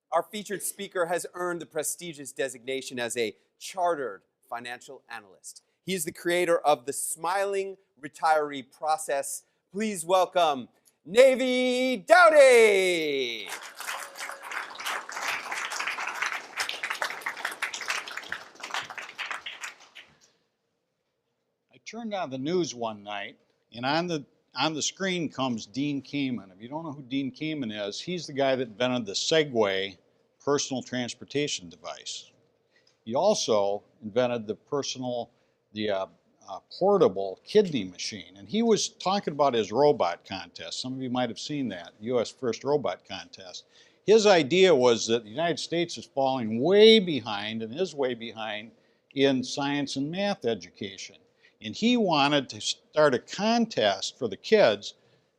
Our featured speaker has earned the prestigious designation as a chartered financial analyst. He is the creator of the Smiling Retiree Process. Please welcome Navy Dowdy. I turned on the news one night, and on the screen comes Dean Kamen. If you don't know who Dean Kamen is, he's the guy that invented the Segway personal transportation device. He also invented the portable kidney machine, and he was talking about his robot contest. Some of you might have seen that, U.S. first robot contest. His idea was that the United States is falling way behind, and is way behind, in science and math education. And he wanted to start a contest for the kids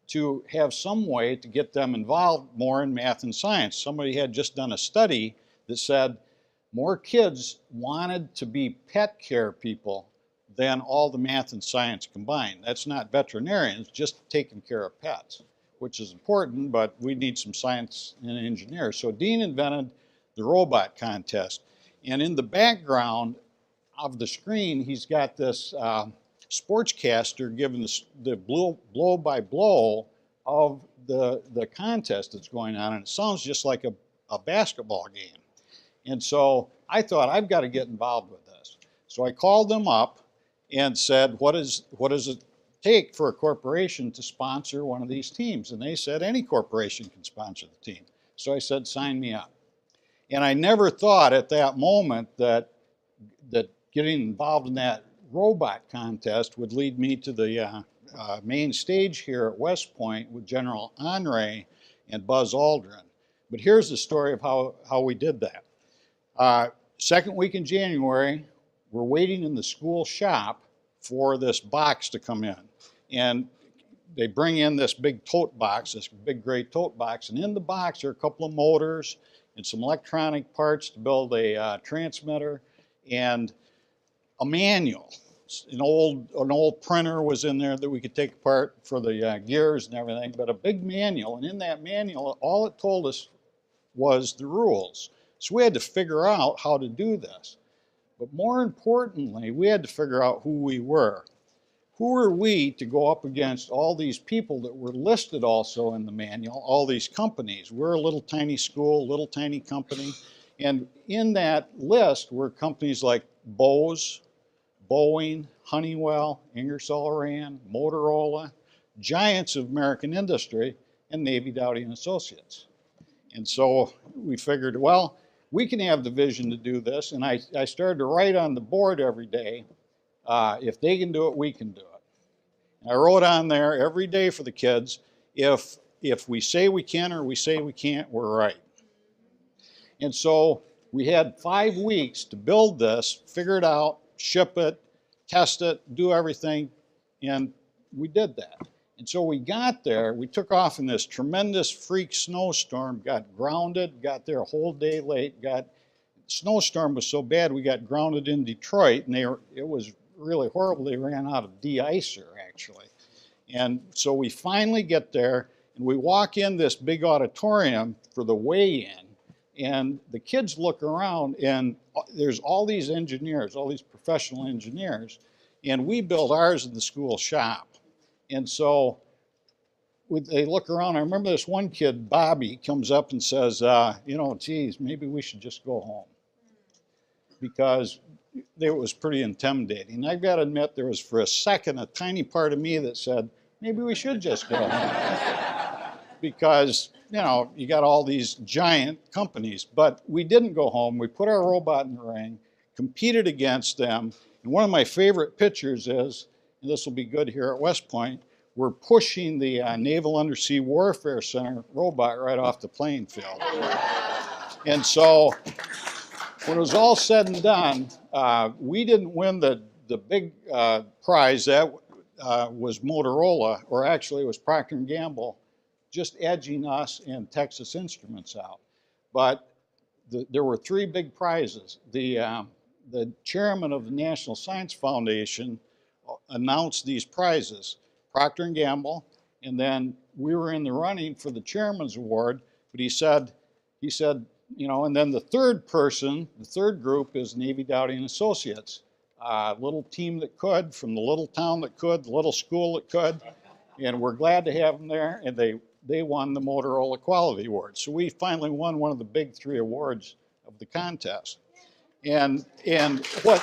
to have some way to get them involved more in math and science. Somebody had just done a study that said more kids wanted to be pet care people than all the math and science combined. That's not veterinarians, just taking care of pets, which is important, but we need some science and engineers. So Dean invented the robot contest. And in the background of the screen, he's got this sportscaster giving the blow-by-blow of the contest that's going on, and it sounds just like a basketball game. And so I thought, I've got to get involved with this. So I called them up and said, what does it take for a corporation to sponsor one of these teams? And they said, any corporation can sponsor the team. So I said, sign me up. And I never thought at that moment that getting involved in that robot contest would lead me to the main stage here at West Point with General Honore and Buzz Aldrin. But here's the story of how we did that. Second week in January, we're waiting in the school shop for this box to come in. And they bring in this big tote box, this big gray tote box, and in the box are a couple of motors and some electronic parts to build a transmitter and a manual. An old printer was in there that we could take apart for the gears and everything, but a big manual. And in that manual, all it told us was the rules. So we had to figure out how to do this. But more importantly, we had to figure out who we were. Who are we to go up against all these people that were listed also in the manual, all these companies? We're a little tiny school, little tiny company. And in that list were companies like Bose, Boeing, Honeywell, Ingersoll Rand, Motorola, giants of American industry, and Navy Dowdy and Associates. And so we figured, well, we can have the vision to do this. And I started to write on the board every day, if they can do it, we can do it. And I wrote on there every day for the kids, if we say we can or we say we can't, we're right. And so we had 5 weeks to build this, figure it out, ship it, test it, do everything, and we did that. And so we got there, we took off in this tremendous freak snowstorm, got grounded, got there a whole day late, the snowstorm was so bad we got grounded in Detroit, and it was really horrible. They ran out of de-icer, actually. And so we finally get there, and we walk in this big auditorium for the weigh-in, and the kids look around, and there's all these engineers, all these professional engineers, and we built ours in the school shop. And so they look around. I remember this one kid, Bobby, comes up and says, geez, maybe we should just go home. Because it was pretty intimidating. And I've got to admit, there was for a second a tiny part of me that said, maybe we should just go home. Because, you got all these giant companies. But we didn't go home. We put our robot in the ring, competed against them. And one of my favorite pictures is, and this will be good here at West Point, we're pushing the Naval Undersea Warfare Center robot right off the playing field. And so when it was all said and done, we didn't win the big prize. That was Motorola, or actually it was Procter & Gamble, just edging us and Texas Instruments out. But there were 3 big prizes. The chairman of the National Science Foundation announced these prizes, Procter & Gamble, and then we were in the running for the chairman's award, but he said, and then the third person, the third group is Navy Dowdy and Associates. A little team that could, from the little town that could, the little school that could, and we're glad to have them there, and they won the Motorola Quality Award. So we finally won one of the big 3 awards of the contest. And what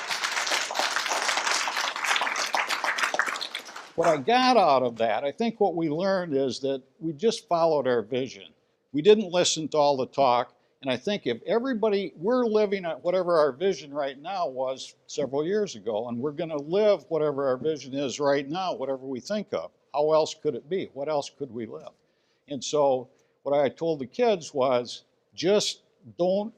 I got out of that, I think what we learned is that we just followed our vision. We didn't listen to all the talk. And I think if everybody, we're living at whatever our vision right now was several years ago, and we're going to live whatever our vision is right now, whatever we think of. How else could it be? What else could we live? And so what I told the kids was just don't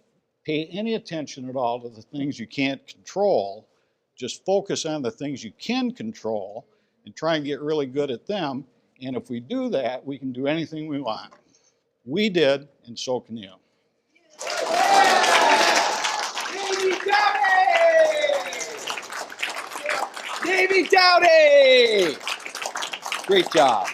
pay any attention at all to the things you can't control. Just focus on the things you can control and try and get really good at them. And if we do that, we can do anything we want. We did, and so can you. Navy Dowdy! Great job.